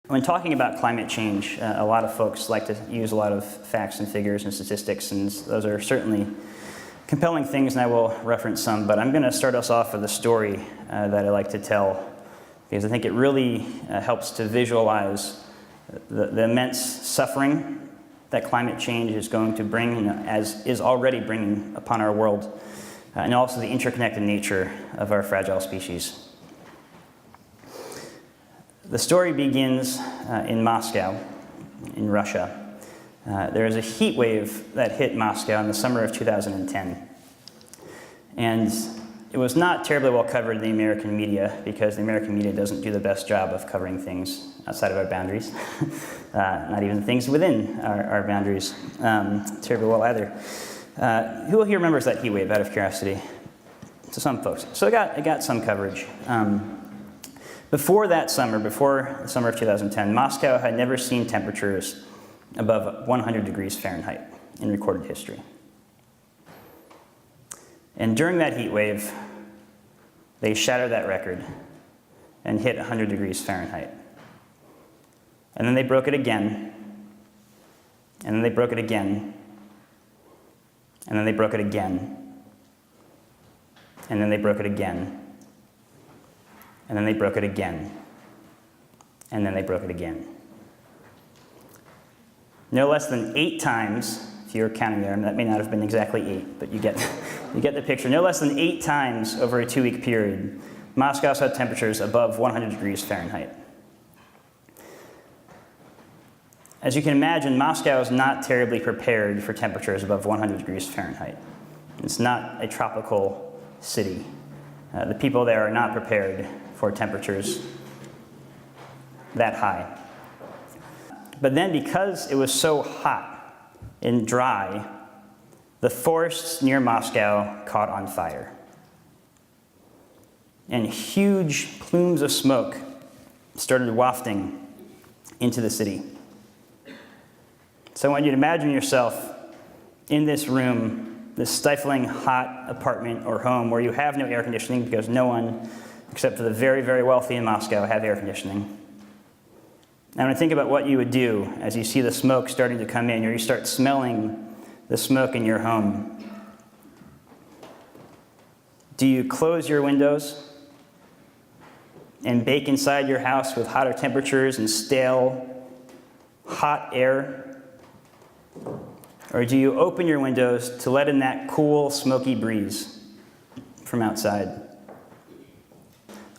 When talking about climate change, a lot of folks like to use a lot of facts and figures and statistics, and those are certainly compelling things, and I will reference some, but I'm going to start us off with a story that I like to tell, because I think it really helps to visualize the immense suffering that climate change is going to bring, as is already bringing upon our world, and also the interconnected nature of our fragile species. The story begins in Moscow, in Russia. There is a heat wave that hit Moscow in the summer of 2010. And it was not terribly well covered in the American media, because the American media doesn't do the best job of covering things outside of our boundaries, not even things within our boundaries terribly well either. Who here remembers that heat wave, out of curiosity? So some folks. So it got some coverage. Before the summer of 2010, Moscow had never seen temperatures above 100 degrees Fahrenheit in recorded history. And during that heat wave, they shattered that record and hit 100 degrees Fahrenheit. And then they broke it again, and then they broke it again, and then they broke it again, and then they broke it again, and then they broke it again, and then they broke it again. No less than 8 times, if you're counting there, and that may not have been exactly 8, but you get the picture. No less than 8 times over a 2-week period, Moscow saw temperatures above 100 degrees Fahrenheit. As you can imagine, Moscow is not terribly prepared for temperatures above 100 degrees Fahrenheit. It's not a tropical city. The people there are not prepared for temperatures that high. But then, because it was so hot and dry, the forests near Moscow caught on fire. And huge plumes of smoke started wafting into the city. So I want you to imagine yourself in this room, this stifling hot apartment or home where you have no air conditioning, because no one, except for the very, very wealthy in Moscow, have air conditioning. And when I think about what you would do as you see the smoke starting to come in, or you start smelling the smoke in your home. Do you close your windows and bake inside your house with hotter temperatures and stale, hot air? Or do you open your windows to let in that cool, smoky breeze from outside?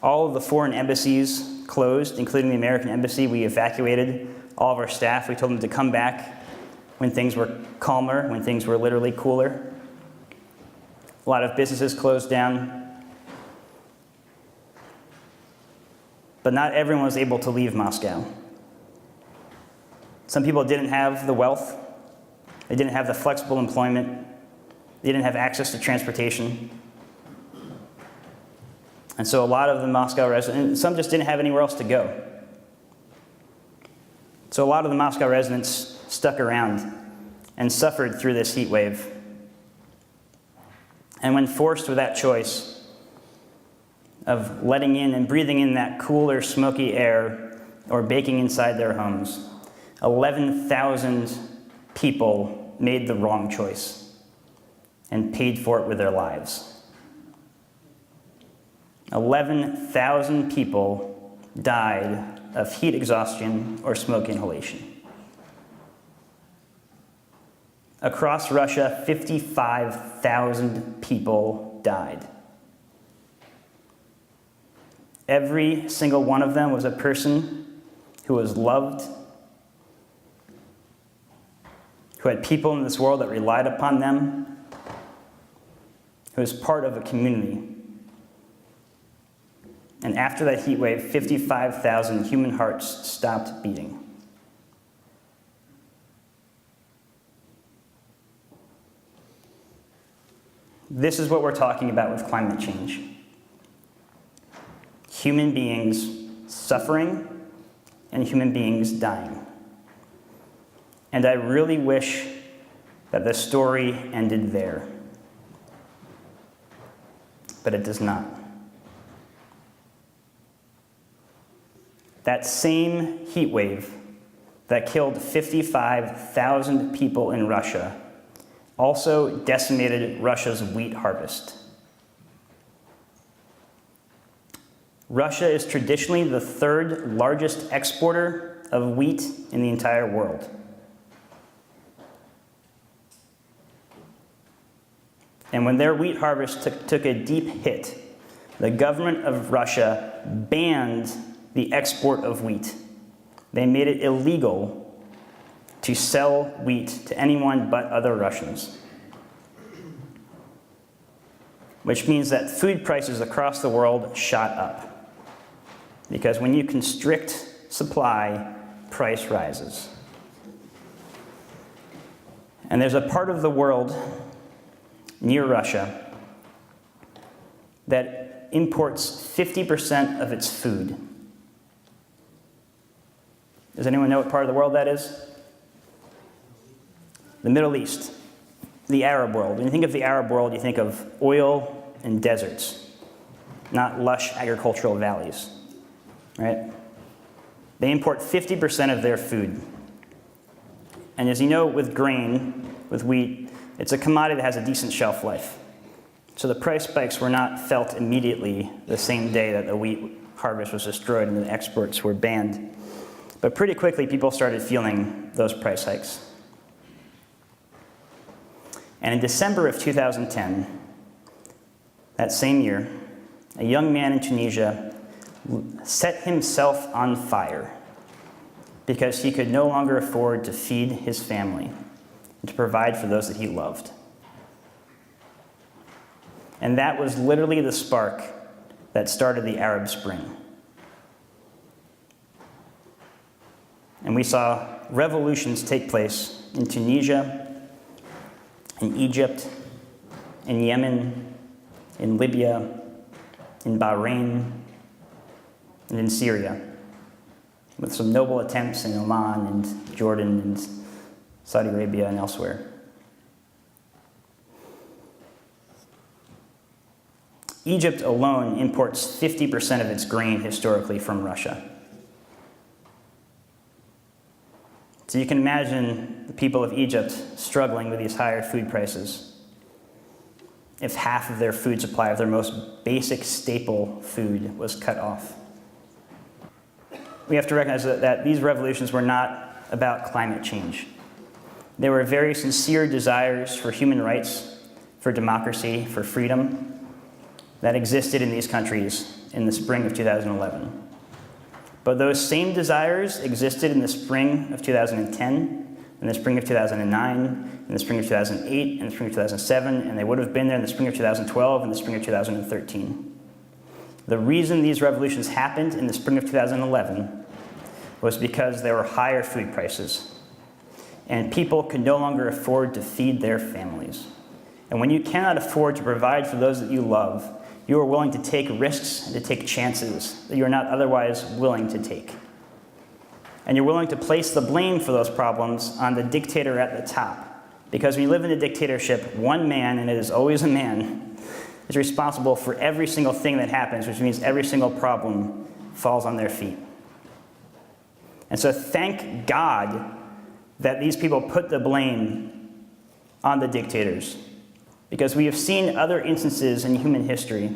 All of the foreign embassies closed, including the American embassy. We evacuated all of our staff. We told them to come back when things were calmer, when things were literally cooler. A lot of businesses closed down. But not everyone was able to leave Moscow. Some people didn't have the wealth. They didn't have the flexible employment. They didn't have access to transportation. And so a lot of the Moscow residents, some just didn't have anywhere else to go. So a lot of the Moscow residents stuck around and suffered through this heat wave. And when forced with that choice of letting in and breathing in that cooler, smoky air or baking inside their homes, 11,000 people made the wrong choice and paid for it with their lives. 11,000 people died of heat exhaustion or smoke inhalation. Across Russia, 55,000 people died. Every single one of them was a person who was loved, who had people in this world that relied upon them, who was part of a community. And after that heat wave, 55,000 human hearts stopped beating. This is what we're talking about with climate change. Human beings suffering and human beings dying. And I really wish that the story ended there. But it does not. That same heat wave that killed 55,000 people in Russia also decimated Russia's wheat harvest. Russia is traditionally the third largest exporter of wheat in the entire world. And when their wheat harvest took a deep hit, the government of Russia banned the export of wheat. They made it illegal to sell wheat to anyone but other Russians. Which means that food prices across the world shot up. Because when you constrict supply, price rises. And there's a part of the world near Russia that imports 50% of its food. Does anyone know what part of the world that is? The Middle East, the Arab world. When you think of the Arab world, you think of oil and deserts, not lush agricultural valleys, right? They import 50% of their food. And as you know, with grain, with wheat, it's a commodity that has a decent shelf life. So the price spikes were not felt immediately the same day that the wheat harvest was destroyed and the exports were banned. But pretty quickly, people started feeling those price hikes. And in December of 2010, that same year, a young man in Tunisia set himself on fire because he could no longer afford to feed his family and to provide for those that he loved. And that was literally the spark that started the Arab Spring. And we saw revolutions take place in Tunisia, in Egypt, in Yemen, in Libya, in Bahrain, and in Syria, with some noble attempts in Oman and Jordan and Saudi Arabia and elsewhere. Egypt alone imports 50% of its grain historically from Russia. So you can imagine the people of Egypt struggling with these higher food prices if half of their food supply, of their most basic staple food, was cut off. We have to recognize that these revolutions were not about climate change. They were very sincere desires for human rights, for democracy, for freedom that existed in these countries in the spring of 2011. But those same desires existed in the spring of 2010, in the spring of 2009, in the spring of 2008, in the spring of 2007, and they would have been there in the spring of 2012 and the spring of 2013. The reason these revolutions happened in the spring of 2011 was because there were higher food prices, and people could no longer afford to feed their families. And when you cannot afford to provide for those that you love, you are willing to take risks and to take chances that you are not otherwise willing to take. And you're willing to place the blame for those problems on the dictator at the top. Because when you live in a dictatorship, one man, and it is always a man, is responsible for every single thing that happens, which means every single problem falls on their feet. And so thank God that these people put the blame on the dictators. Because we have seen other instances in human history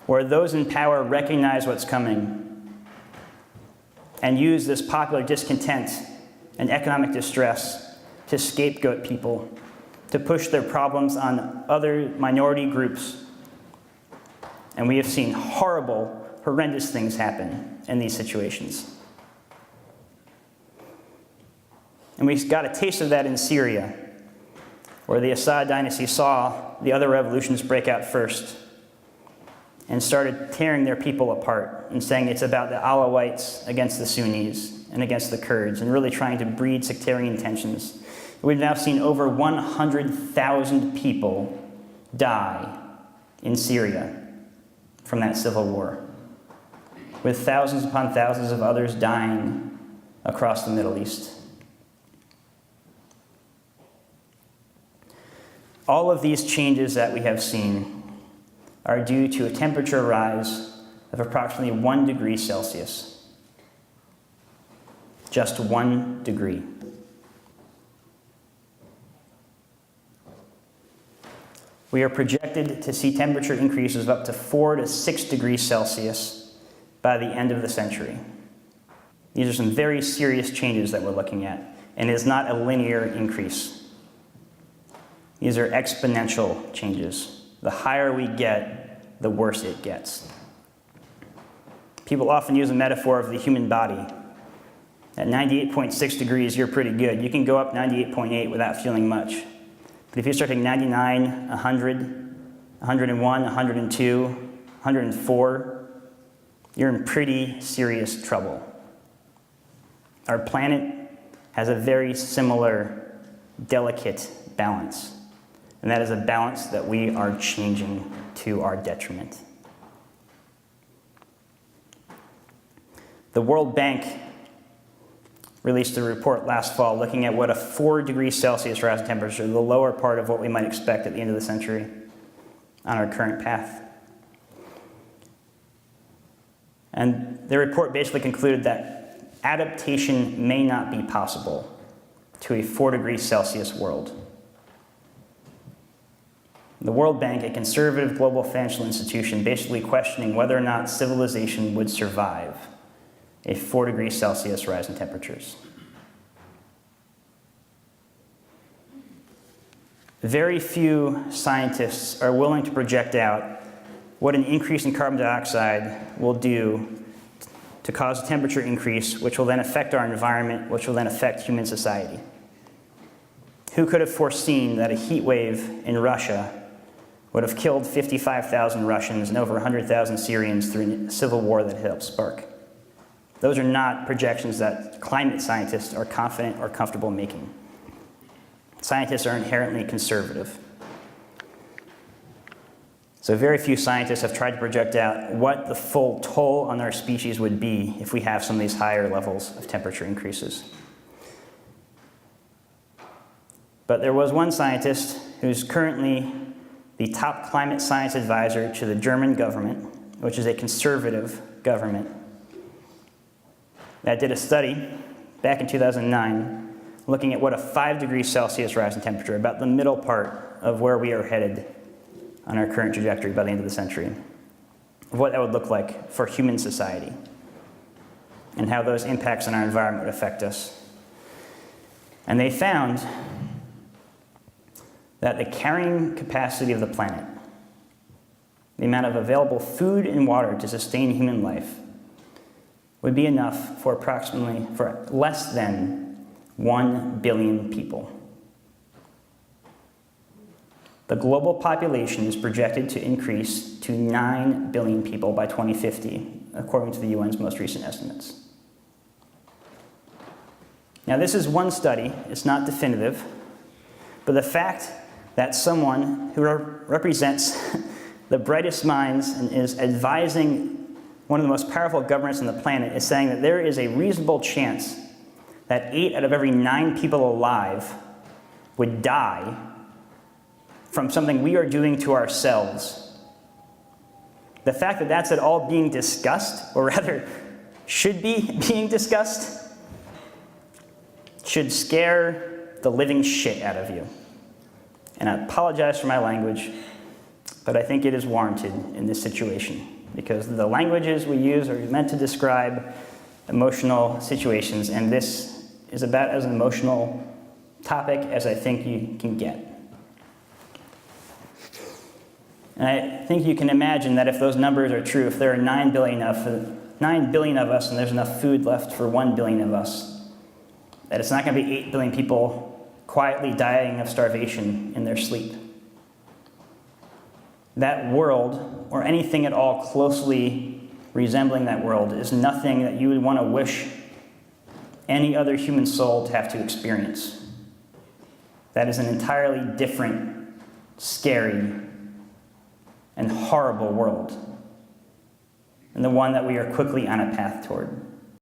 where those in power recognize what's coming and use this popular discontent and economic distress to scapegoat people, to push their problems on other minority groups. And we have seen horrible, horrendous things happen in these situations. And we got a taste of that in Syria, where the Assad dynasty saw the other revolutions break out first and started tearing their people apart and saying it's about the Alawites against the Sunnis and against the Kurds, and really trying to breed sectarian tensions. We've now seen over 100,000 people die in Syria from that civil war, with thousands upon thousands of others dying across the Middle East. All of these changes that we have seen are due to a temperature rise of approximately 1 degree Celsius. Just 1 degree. We are projected to see temperature increases of up to 4 to 6 degrees Celsius by the end of the century. These are some very serious changes that we're looking at, and it is not a linear increase. These are exponential changes. The higher we get, the worse it gets. People often use a metaphor of the human body. At 98.6 degrees, you're pretty good. You can go up 98.8 without feeling much. But if you start hitting 99, 100, 101, 102, 104, you're in pretty serious trouble. Our planet has a very similar, delicate balance. And that is a balance that we are changing to our detriment. The World Bank released a report last fall looking at what a 4 degrees Celsius rise in temperature, the lower part of what we might expect at the end of the century on our current path. And the report basically concluded that adaptation may not be possible to a 4 degrees Celsius world. The World Bank, a conservative global financial institution, basically questioning whether or not civilization would survive a 4 degrees Celsius rise in temperatures. Very few scientists are willing to project out what an increase in carbon dioxide will do to cause a temperature increase, which will then affect our environment, which will then affect human society. Who could have foreseen that a heat wave in Russia would have killed 55,000 Russians and over 100,000 Syrians through a civil war that helped spark? Those are not projections that climate scientists are confident or comfortable making. Scientists are inherently conservative. So very few scientists have tried to project out what the full toll on our species would be if we have some of these higher levels of temperature increases. But there was one scientist who's currently the top climate science advisor to the German government, which is a conservative government, that did a study back in 2009 looking at what a 5 degrees Celsius rise in temperature, about the middle part of where we are headed on our current trajectory by the end of the century, of what that would look like for human society and how those impacts on our environment would affect us. And they found that the carrying capacity of the planet, the amount of available food and water to sustain human life, would be enough for less than 1 billion people. The global population is projected to increase to 9 billion people by 2050, according to the UN's most recent estimates. Now, this is one study, it's not definitive, but the fact that someone who represents the brightest minds and is advising one of the most powerful governments on the planet is saying that there is a reasonable chance that 8 out of every 9 people alive would die from something we are doing to ourselves. The fact that that's at all being discussed, or rather should be being discussed, should scare the living shit out of you. And I apologize for my language, but I think it is warranted in this situation, because the languages we use are meant to describe emotional situations, and this is about as emotional topic as I think you can get. And I think you can imagine that if those numbers are true, if there are 9 billion of us and there's enough food left for 1 billion of us, that it's not going to be 8 billion people quietly dying of starvation in their sleep. That world, or anything at all closely resembling that world, is nothing that you would want to wish any other human soul to have to experience. That is an entirely different, scary, and horrible world, and the one that we are quickly on a path toward.